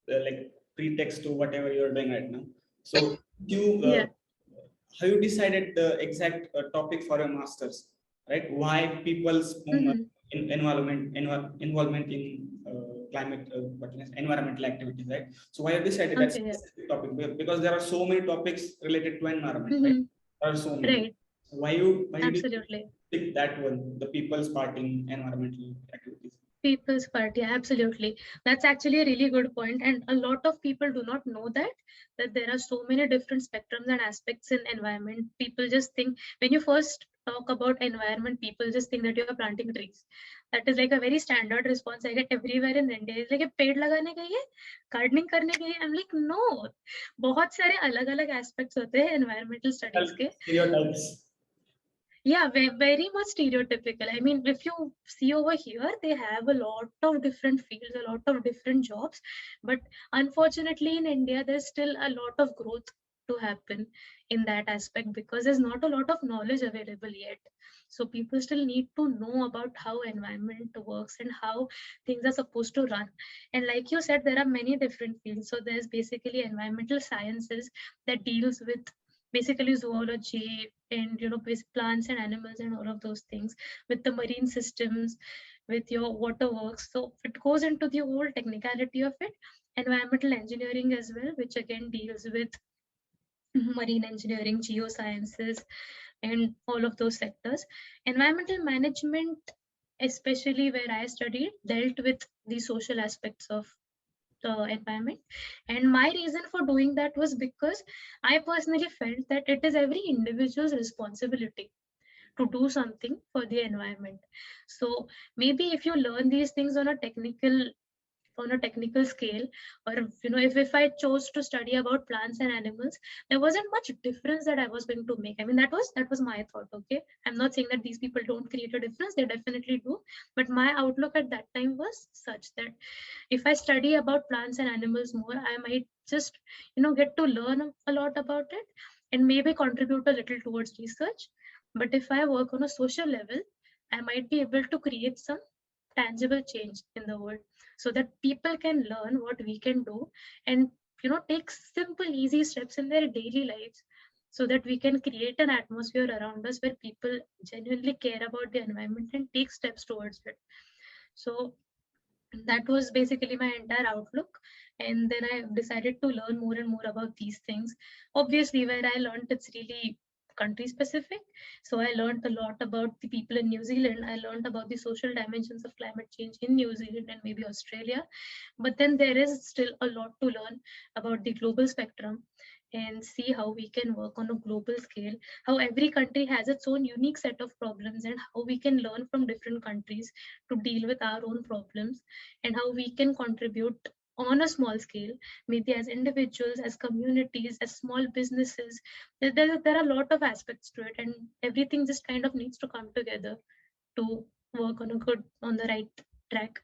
like pretext to whatever you're doing right now. So you Yeah. how you decided the exact topic for your masters, right? Why people's involvement in climate, environmental activities, right? So why you decided that Okay. Yeah. specific topic? Because there are so many topics related to environment, right? Mm-hmm. There are so many. Right. Why you did Absolutely. pick that one, the people's part in environmental activities? People's Party, absolutely. That's actually a really good point, and a lot of people do not know that there are so many different spectrums and aspects in environment. People just think when you first talk about environment, people just think that you are planting trees. That is like a very standard response I get everywhere in India. It's like a पेड़ लगाने के लिए, gardening करने के लिए. I'm like no, बहुत सारे अलग-अलग aspects होते हैं environmental studies के. Stereotypes. Yeah, very much stereotypical. I mean, if you see over here, they have a lot of different fields, a lot of different jobs. But unfortunately, in India, there's still a lot of growth to happen in that aspect because there's not a lot of knowledge available yet. So people still need to know about how environment works and how things are supposed to run. And like you said, there are many different fields. So there's basically environmental sciences that deals with basically zoology and plants and animals and all of those things, with the marine systems, with your waterworks. So it goes into the whole technicality of it. Environmental engineering as well, which again deals with marine engineering, geosciences, and all of those sectors. Environmental management, especially where I studied, dealt with the social aspects of the environment. And my reason for doing that was because I personally felt that it is every individual's responsibility to do something for the environment. So maybe if you learn these things on a technical scale, or if I chose to study about plants and animals, there wasn't much difference that I was going to make. I mean, that was my thought. Okay, I'm not saying that these people don't create a difference, they definitely do, but my outlook at that time was such that if I study about plants and animals more, I might just get to learn a lot about it and maybe contribute a little towards research. But if I work on a social level, I might be able to create some tangible change in the world so that people can learn what we can do and take simple easy steps in their daily lives so that we can create an atmosphere around us where people genuinely care about the environment and take steps towards it. So that was basically my entire outlook, and then I decided to learn more and more about these things. Obviously, where I learned, it's really country specific. So I learned a lot about the people in New Zealand. I learned about the social dimensions of climate change in New Zealand and maybe Australia. But then there is still a lot to learn about the global spectrum and see how we can work on a global scale, how every country has its own unique set of problems, and how we can learn from different countries to deal with our own problems, and how we can contribute on a small scale, maybe as individuals, as communities, as small businesses. There are a lot of aspects to it, and everything just kind of needs to come together to work on the right track.